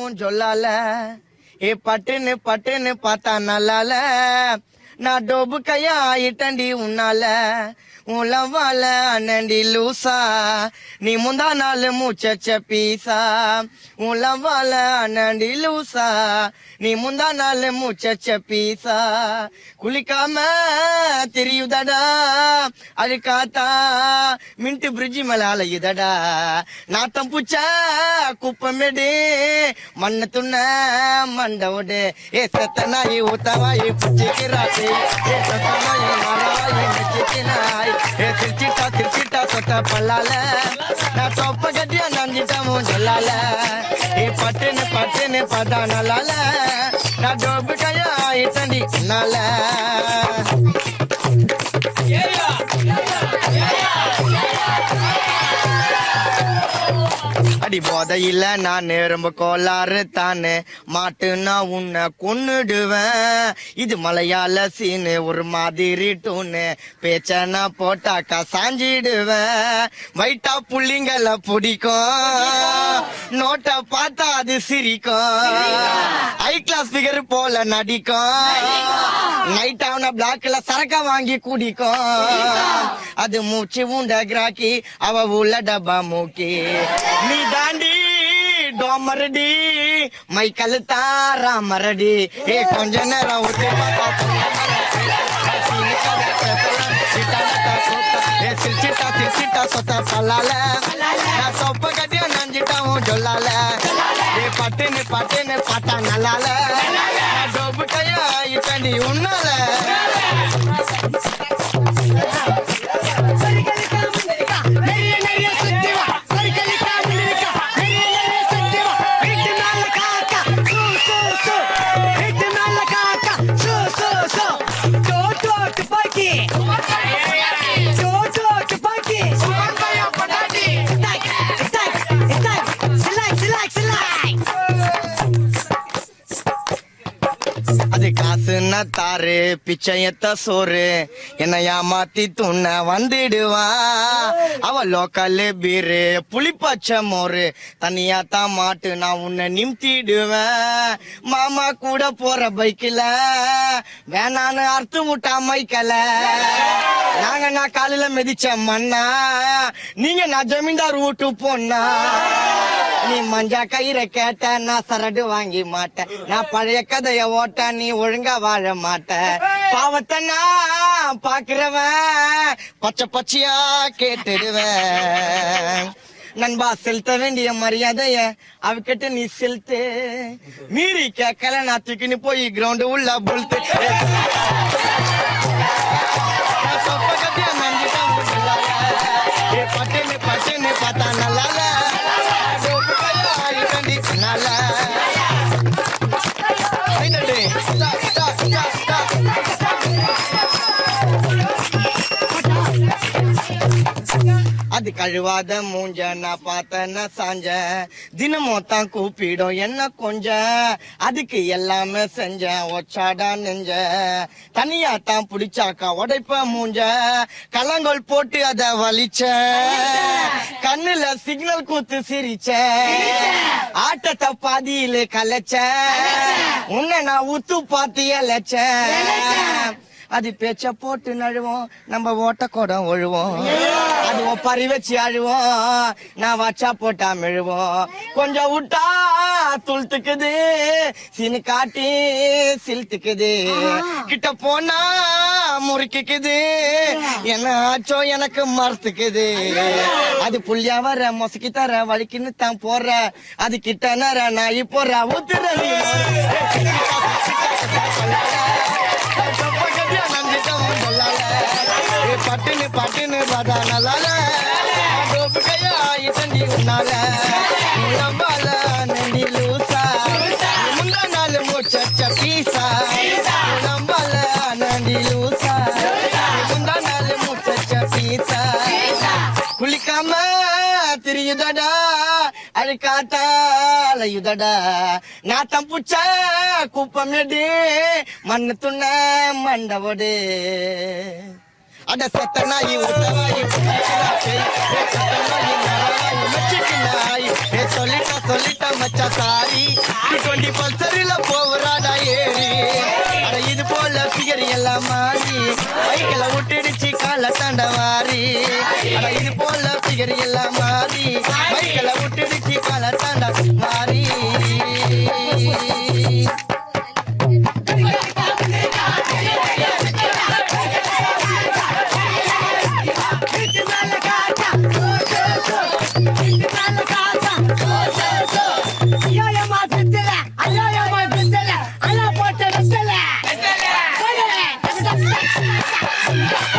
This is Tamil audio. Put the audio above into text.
உன் சொல்லால ஏ பட்டுன்னு பட்டுன்னு பார்த்தா நல்லால நான் டோபு கையா ஆயிட்டண்டி உன்னால உளவால அண்ணண்டி லூசா நீ முந்தா நாள் மூச்ச பீசா உளவால அண்ணண்டி லூசா நீ முந்தா நாள் மூச்ச பீசா குளிக்காம தெரியுதடா அழுக்காத்தா மின்ட்டு பிரிட்ஜி மேல அலையுதடா நாத்தம் பூச்ச குப்பமேடு மண்ண துண்ண மண்டவோடு ஏ சத்தனாயி ஊத்தவாயி புச்சிக்கிறாய் ஏ சத்தனாயி மரவாயி நெச்சிக்கினாய் ஏ திருச்சிட்டா சொட்ட பல்லால நான் தொப்ப கட்டியா நஞ்சிட்டமும் சொல்லால ஏ பட்டுன்னு பட்டுன்னு பதா நல்லால நான் டோபு கையா ஆயிட்டண்டி நால அடி போதையில நான் ரொம்ப கோளாறு தானே மாட்டுனா உன்னை கொன்னுடுவேன் இது மலையாள சீனு ஒரு மாதிரி டூனு பேச்சனா போட்டாக்கா சாஞ்சிடுவேன் வைட்டா புள்ளிங்கள பிடிக்கும் நோட்டை பார்த்தா அது சிரிக்கும் ஹை கிளாஸ் பிகர் போல நடிக்கும் நைட் ஆன பிளாக்ல சரக்க வாங்கி குடிக்கும் அது மூச்சு உண்ட கிராக்கி அவ உள்ள டப்பா மூக்கி நீ தாண்டி டோமரடி மை கழுத்தா ராமரடி ஏ கொஞ்ச நேரம் சிரிச்சிட்டா சொத்த பல்லால நான் சொப்ப கட்டியா நஞ்சிட்டாவும் சொல்லால ஏ பட்டுன்னு பட்டுன்னு பாட்டா நல்லால நான் டோபு கையா இட்டண்டி உன்னால காசுன்னா தாரு பிச்சையத்த சோறு என்ன ஏமாத்தி துண்ண வந்துடுவா அவ லோக்கல் பீரு புளிப்பச்சை மோரு தனியா தான் மாட்டு நான் உன்னை நிமித்திடுவேன் மாமா கூட போற பைக்கில வேணான்னு அறுத்து விட்டா மைக்கல நான் காலையில மிதிச்ச மண்ணா நீங்க நான் ஜமீன்தார் வீட்டு போனா நீ மஞ்சா கயிறை கேட்ட நான் சரடு வாங்கி மாட்டேன் நான் பழைய கதைய ஓட்ட நீ ஒழுங்கா வாழ மாட்ட பாவத்தை நான் பாக்குறவன் பச்சை பச்சையா கேட்டுடுவேன் நண்பா செலுத்த வேண்டிய மரியாதைய அவகிட்ட நீ செலுத்து மீறி கேட்கல நான் தூக்கின்னு போய் கிரவுண்ட் உள்ள புல்த்து பட்டுன்னு பட்டுன்னு பார்த்தா நல்லால அது கழுவாத மூஞ்ச நான் பார்த்தன சாஞ்ச தினமும் தான் கூப்பிடும் என்ன கொஞ்சம் அதுக்கு எல்லாமே செஞ்சேன் ஒச்சாடா நெஞ்ச தனியா தான் பிடிச்சாக்கா உடைப்ப மூஞ்ச கலங்கோல் போட்டு அத வலிச்ச கண்ணுல சிக்னல் கூத்து சிரிச்ச ஆட்டத்தை பாதியில கலைச்ச உன்னை நான் உத்து பாத்து இழைச்ச அது பேச்ச போட்டு நழுவோம் நம்ம ஓட்ட கூடம் ஒழுவோம் அது பறி வச்சு அழுவோம் நான் வச்சா போட்டா மெழுவோம் கொஞ்சம் விட்டா துளுத்துக்குது சீனு காட்டி சிலுத்துக்குது கிட்ட போனா முறுக்கிக்குது என்ன ஆச்சோ எனக்கு மறுத்துக்குது அது புள்ளியா வர மொசக்கி தர வலிக்குன்னு தான் போற அது கிட்ட நேர நாய் போற ஊத்துற பட்டுன்னு பட்டுன்னு பார்த்தா நல்லால டோபு கையா இட்டண்டி உன்னால நம்பால நண்டி லூசா முந்தா நாள் மூச்ச பீசா நம்பால நண்டி லூசா முந்தா நாள் மூச்ச பீசா குளிக்காம திரியுதடா அழுக்காத்தாலையுதடா நாத்தம் பூச்ச குப்பமேடு மண்ணு துண்ண மண்டவோடு அட சத்தனாயி ஊத்தவாயி சொல்லிட்டா மச்சா சாரி 20 பல்சரில போவராடா ஏறி அட இது போல பிகர் எல்லாம் மாறி பைக்கில விட்டுடுச்சு கால தாண்டவாரி அட இது போல பிகர் எல்லாம் மாறி பைக்கில விட்டுடுச்சு கால தாண்ட மாறி ஐயா